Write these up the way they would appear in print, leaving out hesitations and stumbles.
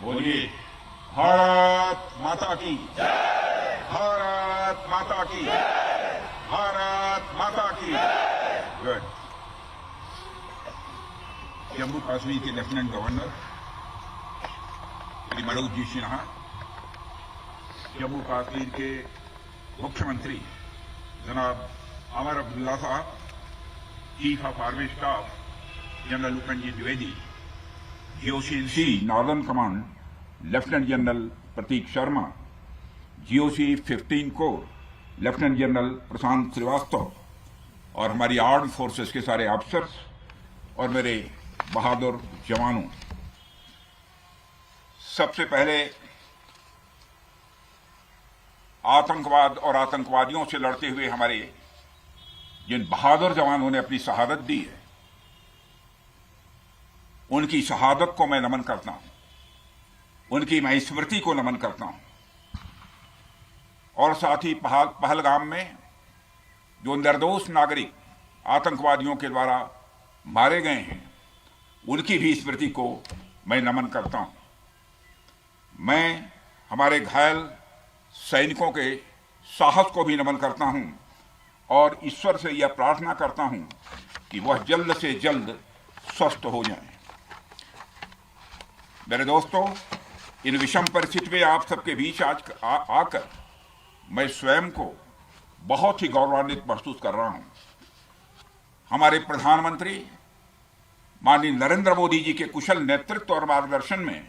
बोलिए भारत माता की जय, भारत माता की जय, भारत माता की गुड। जम्मू कश्मीर के लेफ्टिनेंट गवर्नर श्री मनोज जी सिन्हा, जम्मू कश्मीर के मुख्यमंत्री जनाब अमर अब्दुल्ला साहब, chief of army staff general Upendra Dwivedi, GOC northern command lieutenant general Prateek Sharma, GOC 15 corps lieutenant general Prashant Shrivastava और हमारी आर्म्ड फोर्सेस के सारे ऑफिसर्स और मेरे बहादुर जवानों, सबसे पहले आतंकवाद और आतंकवादियों से लड़ते हुए हमारे जिन बहादुर जवानों ने अपनी शहादत दी है, उनकी शहादत को मैं नमन करता हूं, उनकी मैं स्मृति को नमन करता हूं। और साथ ही पहलगाम में जो निर्दोष नागरिक आतंकवादियों के द्वारा मारे गए हैं, उनकी भी स्मृति को मैं नमन करता हूं। मैं हमारे घायल सैनिकों के साहस को भी नमन करता हूं और ईश्वर से यह प्रार्थना करता हूं कि वह जल्द से जल्द स्वस्थ हो जाएं। मेरे दोस्तों, इन विषम परिस्थिति में आप सबके बीच आज आकर मैं स्वयं को बहुत ही गौरवान्वित महसूस कर रहा हूं। हमारे प्रधानमंत्री माननीय नरेंद्र मोदी जी के कुशल नेतृत्व और मार्गदर्शन में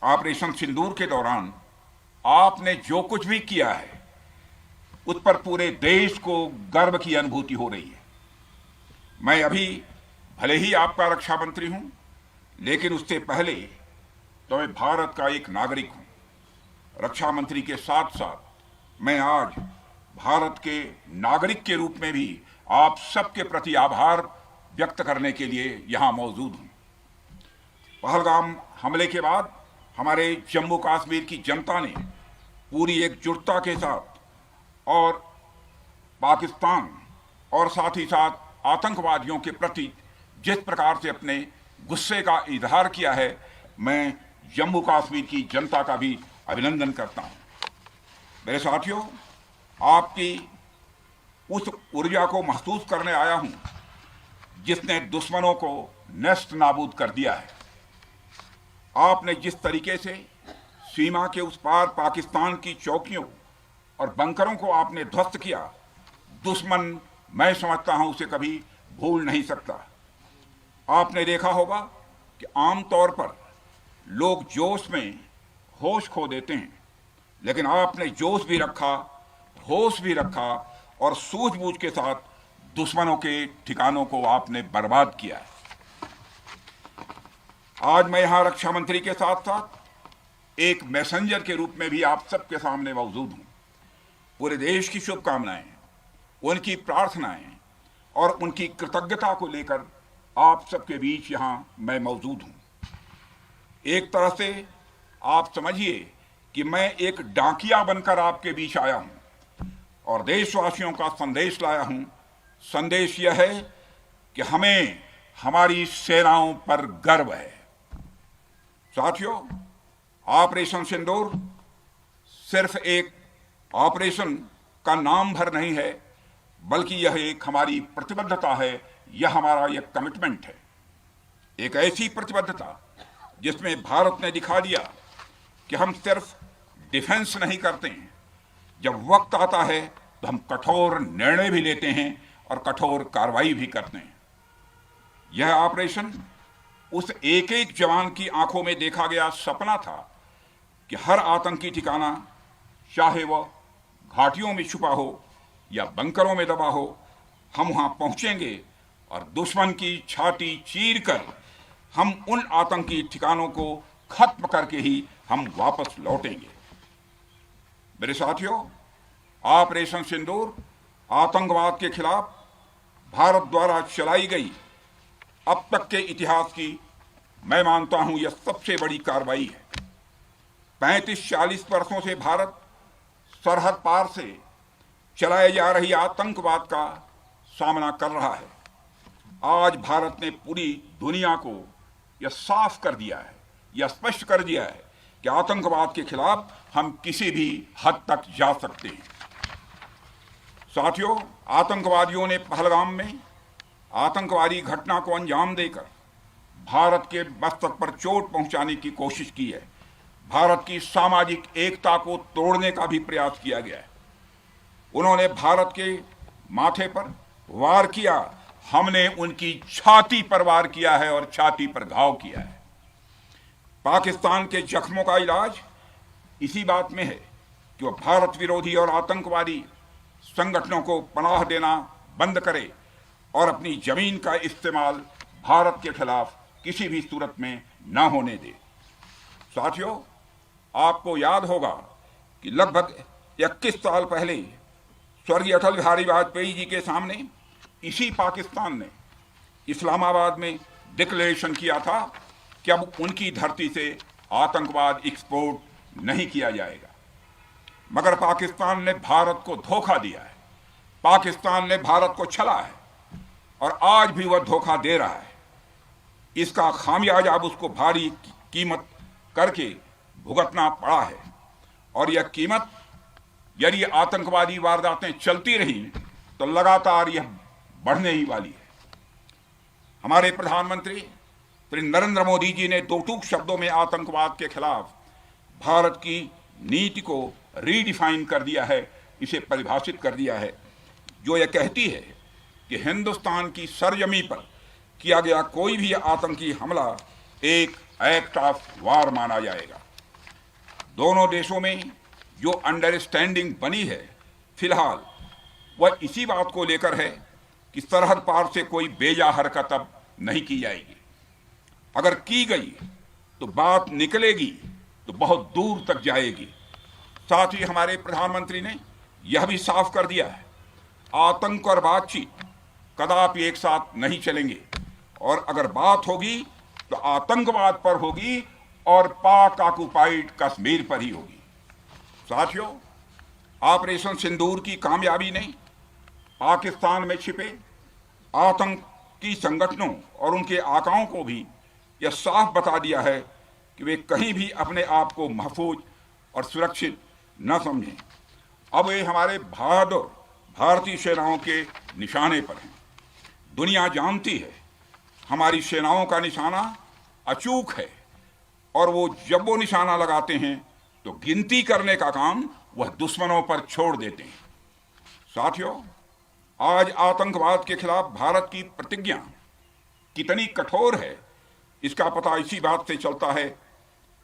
ऑपरेशन सिंदूर के दौरान आपने जो कुछ भी किया है, उस पर पूरे देश को गर्व की अनुभूति हो रही है। मैं अभी भले ही आपका रक्षा मंत्री हूं, लेकिन उससे पहले तो मैं भारत का एक नागरिक हूं। रक्षा मंत्री के साथ साथ मैं आज भारत के नागरिक के रूप में भी आप सबके प्रति आभार व्यक्त करने के लिए यहां मौजूद हूं। पहलगाम हमले के बाद हमारे जम्मू कश्मीर की जनता ने पूरी एकजुटता के साथ और पाकिस्तान और साथ ही साथ आतंकवादियों के प्रति जिस प्रकार से अपने गुस्से का इजहार किया है, मैं जम्मू कश्मीर की जनता का भी अभिनंदन करता हूं। मेरे साथियों, आपकी उस ऊर्जा को महसूस करने आया हूं जिसने दुश्मनों को नष्ट नाबूद कर दिया है। आपने जिस तरीके से सीमा के उस पार पाकिस्तान की चौकियों और बंकरों को आपने ध्वस्त किया, दुश्मन मैं समझता हूं उसे कभी भूल नहीं सकता। आपने देखा होगा कि आमतौर पर लोग जोश में होश खो देते हैं, लेकिन आपने जोश भी रखा, होश भी रखा और सूझबूझ के साथ दुश्मनों के ठिकानों को आपने बर्बाद किया है। आज मैं यहां रक्षा मंत्री के साथ साथ एक मैसेंजर के रूप में भी आप सबके सामने मौजूद हूं। पूरे देश की शुभकामनाएं, उनकी प्रार्थनाएं और उनकी कृतज्ञता को लेकर आप सबके बीच यहां मैं मौजूद हूं। एक तरह से आप समझिए कि मैं एक डाकिया बनकर आपके बीच आया हूं और देशवासियों का संदेश लाया हूं। संदेश यह है कि हमें हमारी सेनाओं पर गर्व है। साथियों, ऑपरेशन सिंदूर सिर्फ एक ऑपरेशन का नाम भर नहीं है, बल्कि यह एक हमारी प्रतिबद्धता है, यह हमारा एक कमिटमेंट है। एक ऐसी प्रतिबद्धता जिसमें भारत ने दिखा दिया कि हम सिर्फ डिफेंस नहीं करते हैं, जब वक्त आता है तो हम कठोर निर्णय भी लेते हैं और कठोर कार्रवाई भी करते हैं। यह ऑपरेशन उस एक एक जवान की आंखों में देखा गया सपना था कि हर आतंकी ठिकाना, चाहे वह घाटियों में छुपा हो या बंकरों में दबा हो, हम वहां पहुंचेंगे और दुश्मन की छाती चीर कर हम उन आतंकी ठिकानों को खत्म करके ही हम वापस लौटेंगे। मेरे साथियों, ऑपरेशन सिंदूर आतंकवाद के खिलाफ भारत द्वारा चलाई गई अब तक के इतिहास की मैं मानता हूं यह सबसे बड़ी कार्रवाई है। 35-40 वर्षों से भारत सरहद पार से चलाए जा रही आतंकवाद का सामना कर रहा है। आज भारत ने पूरी दुनिया को यह साफ कर दिया है, यह स्पष्ट कर दिया है कि आतंकवाद के खिलाफ हम किसी भी हद तक जा सकते हैं। साथियों, आतंकवादियों ने पहलगाम में आतंकवादी घटना को अंजाम देकर भारत के मस्तक पर चोट पहुंचाने की कोशिश की है। भारत की सामाजिक एकता को तोड़ने का भी प्रयास किया गया है। उन्होंने भारत के माथे पर वार किया, हमने उनकी छाती पर वार किया है और छाती पर घाव किया है। पाकिस्तान के जख्मों का इलाज इसी बात में है कि वह भारत विरोधी और आतंकवादी संगठनों को पनाह देना बंद करे और अपनी जमीन का इस्तेमाल भारत के खिलाफ किसी भी सूरत में न होने दे। साथियों, आपको याद होगा कि लगभग 21 साल पहले स्वर्गीय अटल बिहारी वाजपेयी जी के सामने इसी पाकिस्तान ने इस्लामाबाद में डिक्लेरेशन किया था कि अब उनकी धरती से आतंकवाद एक्सपोर्ट नहीं किया जाएगा। मगर पाकिस्तान ने भारत को धोखा दिया है, पाकिस्तान ने भारत को छला है और आज भी वह धोखा दे रहा है। इसका खामियाजा अब उसको भारी कीमत करके भुगतना पड़ा है और यह कीमत, यदि आतंकवादी वारदातें चलती रही तो लगातार यह बढ़ने ही वाली है। हमारे प्रधानमंत्री श्री नरेंद्र मोदी जी ने दो टूक शब्दों में आतंकवाद के खिलाफ भारत की नीति को रीडिफाइन कर दिया है, इसे परिभाषित कर दिया है, जो यह कहती है कि हिंदुस्तान की सरजमी पर किया गया कोई भी आतंकी हमला एक एक्ट ऑफ वार माना जाएगा। दोनों देशों में जो अंडरस्टैंडिंग बनी है फिलहाल वह इसी बात को लेकर है कि सरहद पार से कोई बेजा हरकत अब नहीं की जाएगी। अगर की गई तो बात निकलेगी तो बहुत दूर तक जाएगी। साथ ही हमारे प्रधानमंत्री ने यह भी साफ कर दिया है, आतंक और बातचीत कदापि एक साथ नहीं चलेंगे और अगर बात होगी तो आतंकवाद पर होगी और पाक ऑक्युपाइड कश्मीर पर ही होगी। साथियों, ऑपरेशन सिंदूर की कामयाबी ने पाकिस्तान में छिपे आतंकी संगठनों और उनके आकाओं को भी यह साफ बता दिया है कि वे कहीं भी अपने आप को महफूज और सुरक्षित न समझें। अब वे हमारे बहादुर भारतीय सेनाओं के निशाने पर हैं। दुनिया जानती है हमारी सेनाओं का निशाना अचूक है और वो जब वो निशाना लगाते हैं तो गिनती करने का काम वह दुश्मनों पर छोड़ देते हैं। साथियों, आज आतंकवाद के खिलाफ भारत की प्रतिज्ञा कितनी कठोर है इसका पता इसी बात से चलता है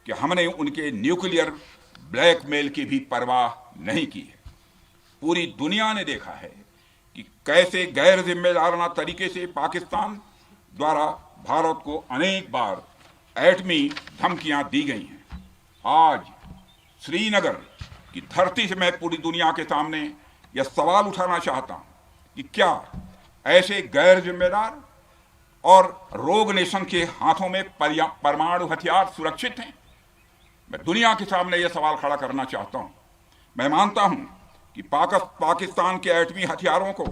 कि हमने उनके न्यूक्लियर ब्लैकमेल की भी परवाह नहीं की है। पूरी दुनिया ने देखा है कि कैसे गैर जिम्मेदाराना तरीके से पाकिस्तान द्वारा भारत को अनेक बार एटमी धमकियां दी गई हैं। आज श्रीनगर की धरती से मैं पूरी दुनिया के सामने यह सवाल उठाना चाहता हूं कि क्या ऐसे गैर जिम्मेदार और रोग नेशन के हाथों में परमाणु हथियार सुरक्षित हैं? मैं दुनिया के सामने यह सवाल खड़ा करना चाहता हूं। मैं मानता हूं कि पाकिस्तान के एटमी हथियारों को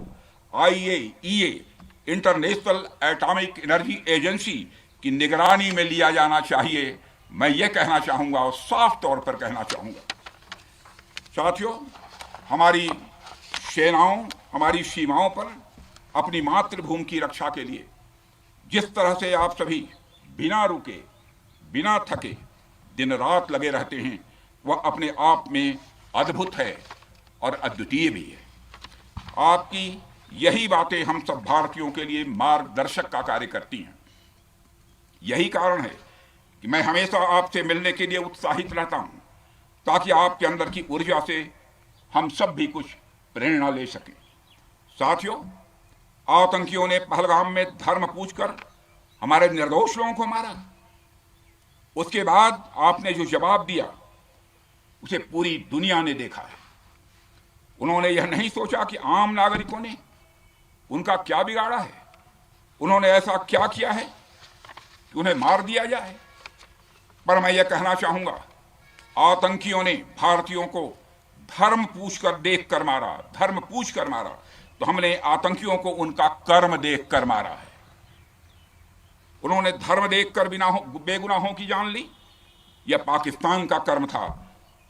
IAEA international atomic energy agency की निगरानी में लिया जाना चाहिए। मैं ये कहना चाहूँगा और साफ तौर पर कहना चाहूँगा। साथियों, हमारी सेनाओं हमारी सीमाओं पर अपनी मातृभूमि की रक्षा के लिए जिस तरह से आप सभी बिना रुके बिना थके दिन रात लगे रहते हैं वह अपने आप में अद्भुत है और अद्वितीय भी है। आपकी यही बातें हम सब भारतीयों के लिए मार्गदर्शक का कार्य करती हैं। यही कारण है कि मैं हमेशा आपसे मिलने के लिए उत्साहित रहता हूं ताकि आपके अंदर की ऊर्जा से हम सब भी कुछ प्रेरणा ले सकें। साथियों, आतंकियों ने पहलगाम में धर्म पूछकर हमारे निर्दोष लोगों को मारा। उसके बाद आपने जो जवाब दिया उसे पूरी दुनिया ने देखा है। उन्होंने यह नहीं सोचा कि आम नागरिकों ने उनका क्या बिगाड़ा है, उन्होंने ऐसा क्या किया है कि उन्हें मार दिया जाए। पर मैं यह कहना चाहूंगा, आतंकियों ने भारतीयों को धर्म पूछकर देखकर मारा, धर्म पूछकर मारा, तो हमने आतंकियों को उनका कर्म देखकर मारा है। उन्होंने धर्म देखकर बेगुनाहों की जान ली, यह पाकिस्तान का कर्म था।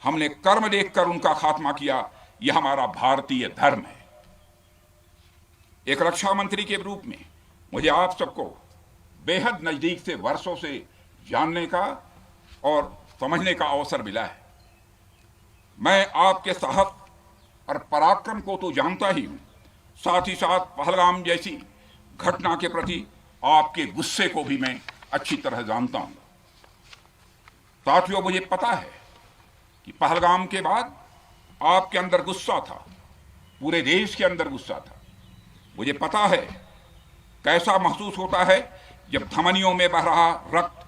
हमने कर्म देखकर उनका खात्मा किया। यह हमारा भारतीय धर्म है। एक रक्षा मंत्री के रूप में मुझे आप सबको बेहद नजदीक से वर्षों से जानने का और समझने का अवसर मिला है। मैं आपके साहस और पराक्रम को तो जानता ही हूं, साथ ही साथ पहलगाम जैसी घटना के प्रति आपके गुस्से को भी मैं अच्छी तरह जानता हूं। साथियों, मुझे पता है कि पहलगाम के बाद आपके अंदर गुस्सा था, पूरे देश के अंदर गुस्सा था। मुझे पता है कैसा महसूस होता है जब धमनियों में बह रहा रक्त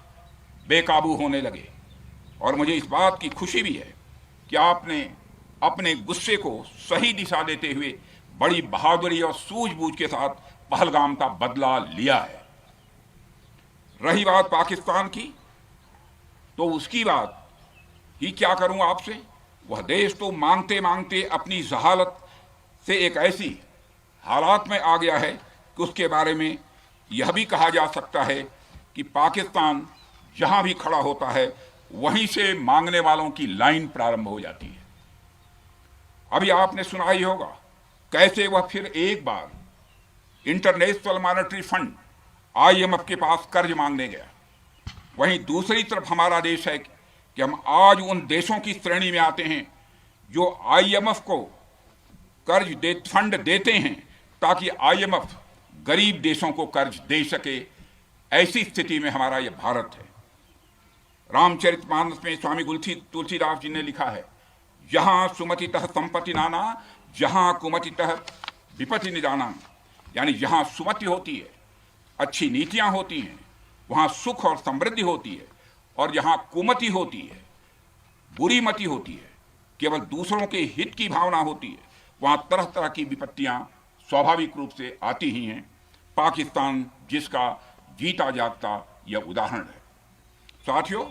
बेकाबू होने लगे। और मुझे इस बात की खुशी भी है कि आपने अपने गुस्से को सही दिशा देते हुए बड़ी बहादुरी और सूझबूझ के साथ पहलगाम का बदला लिया है। रही बात पाकिस्तान की, तो उसकी बात ही क्या करूं आपसे। वह देश तो मांगते मांगते अपनी जहालत से एक ऐसी हालात में आ गया है कि उसके बारे में यह भी कहा जा सकता है कि पाकिस्तान जहां भी खड़ा होता है वहीं से मांगने वालों की लाइन प्रारंभ हो जाती है। अभी आपने सुना ही होगा कैसे वह फिर एक बार इंटरनेशनल मॉनेटरी फंड IMF के पास कर्ज मांगने गया। वहीं दूसरी तरफ हमारा देश है कि हम आज उन देशों की श्रेणी में आते हैं जो IMF को फंड देते हैं ताकि IMF गरीब देशों को कर्ज दे सके। ऐसी स्थिति में हमारा यह भारत है। रामचरितमानस में स्वामी तुलसीदास जी ने लिखा है, जहां सुमतितः संपत्ति नाना, जहां कुमतितः विपत्ति निदाना। यानी जहां सुमति होती है, अच्छी नीतियां होती हैं, वहां सुख और समृद्धि होती है, और जहां कुमति होती है, बुरी मति होती है, केवल दूसरों के हित की भावना होती है, वहां तरह तरह की विपत्तियां स्वाभाविक रूप से आती ही हैं। पाकिस्तान जिसका जीता जागता यह उदाहरण है। साथियों,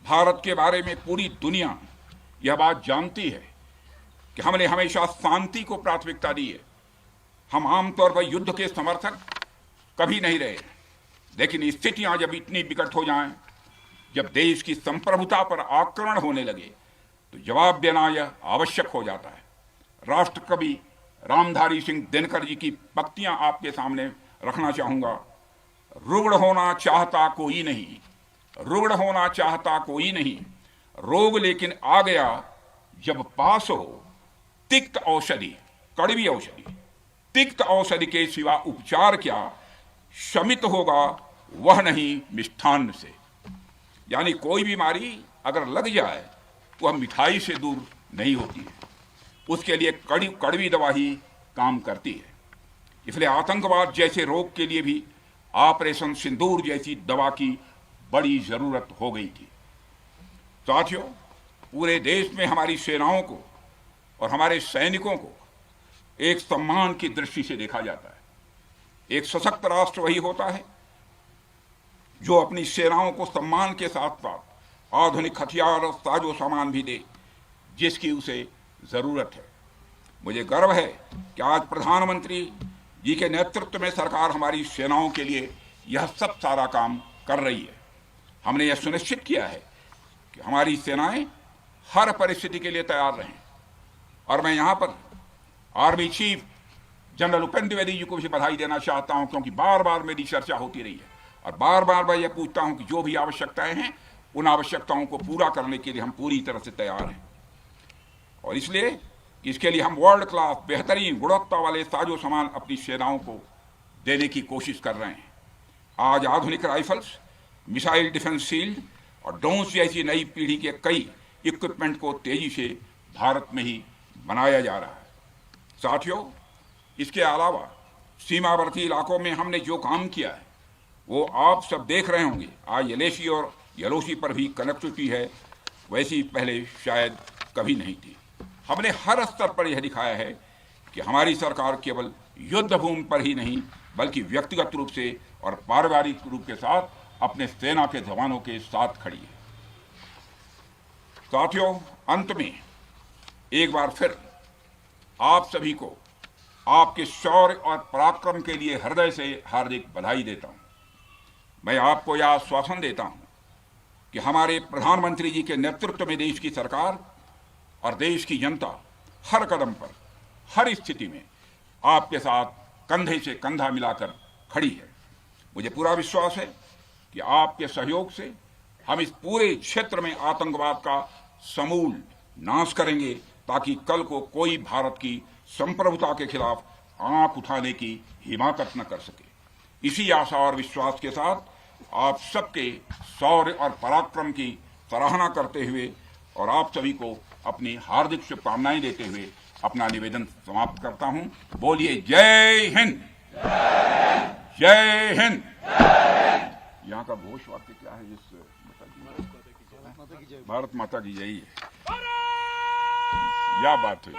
भारत के बारे में पूरी दुनिया यह बात जानती है कि हमने हमेशा शांति को प्राथमिकता दी है। हम आमतौर पर युद्ध के समर्थक कभी नहीं रहे, लेकिन स्थितियां जब इतनी विकट हो जाएं, जब देश की संप्रभुता पर आक्रमण होने लगे, तो जवाब देना यह आवश्यक हो जाता है। राष्ट्रकवि रामधारी सिंह दिनकर जी की पंक्तियां आपके सामने रखना चाहूंगा। रुग्ण होना चाहता कोई नहीं, रुग्ण होना चाहता कोई नहीं, रोग लेकिन आ गया जब पास हो तिक्त औषधि, कड़वी औषधि, तिक्त औषधि के सिवा उपचार क्या, शमित होगा वह नहीं मिष्ठान्न से। यानी कोई बीमारी अगर लग जाए तो वह मिठाई से दूर नहीं होती है, उसके लिए कड़वी दवा ही काम करती है। इसलिए आतंकवाद जैसे रोग के लिए भी ऑपरेशन सिंदूर जैसी दवा की बड़ी जरूरत हो गई थी। साथियों, पूरे देश में हमारी सेनाओं को और हमारे सैनिकों को एक सम्मान की दृष्टि से देखा जाता है। एक सशक्त राष्ट्र वही होता है जो अपनी सेनाओं को सम्मान के साथ साथ आधुनिक हथियार और साजो सामान भी दे जिसकी उसे जरूरत है। मुझे गर्व है कि आज प्रधानमंत्री जी के नेतृत्व में सरकार हमारी सेनाओं के लिए यह सब सारा काम कर रही है। हमने यह सुनिश्चित किया है कि हमारी सेनाएं हर परिस्थिति के लिए तैयार रहें। और मैं यहाँ पर army chief general Upendra Dwivedi ji को भी बधाई देना चाहता हूँ, क्योंकि बार बार मेरी चर्चा होती रही है और बार बार मैं यह पूछता हूँ कि जो भी आवश्यकताएं हैं उन आवश्यकताओं को पूरा करने के लिए हम पूरी तरह से तैयार हैं। और इसलिए इसके लिए हम वर्ल्ड क्लास बेहतरीन गुणवत्ता वाले साजो सामान अपनी सेनाओं को देने की कोशिश कर रहे हैं। आज आधुनिक राइफल्स, मिसाइल डिफेंस शील्ड और ड्रोन्स जैसी नई पीढ़ी के कई इक्विपमेंट को तेजी से भारत में ही बनाया जा रहा है। साथियों, इसके अलावा सीमावर्ती इलाकों में हमने जो काम किया है वो आप सब देख रहे होंगे। आज LAC और LOC पर भी कनेक्टिविटी है, वैसी पहले शायद कभी नहीं थी। हमने हर स्तर पर यह दिखाया है कि हमारी सरकार केवल युद्ध भूमि पर ही नहीं बल्कि व्यक्तिगत रूप से और पारिवारिक रूप के साथ अपने सेना के जवानों के साथ खड़ी है। साथियों, अंत में एक बार फिर आप सभी को आपके शौर्य और पराक्रम के लिए हृदय से हार्दिक बधाई देता हूं। मैं आपको यह आश्वासन देता हूं कि हमारे प्रधानमंत्री जी के नेतृत्व में देश की सरकार और देश की जनता हर कदम पर, हर स्थिति में आपके साथ कंधे से कंधा मिलाकर खड़ी है। मुझे पूरा विश्वास है कि आपके सहयोग से हम इस पूरे क्षेत्र में आतंकवाद का समूल नाश करेंगे, ताकि कल को कोई भारत की संप्रभुता के खिलाफ आंख उठाने की हिमाकत न कर सके। इसी आशा और विश्वास के साथ आप सबके शौर्य और पराक्रम की सराहना करते हुए और आप सभी को अपनी हार्दिक शुभकामनाएं देते हुए अपना निवेदन समाप्त करता हूं। बोलिए जय हिंद, जय हिंद। यहाँ का घोष वाक्य क्या है? भारत माता की जय है। क्या बात है।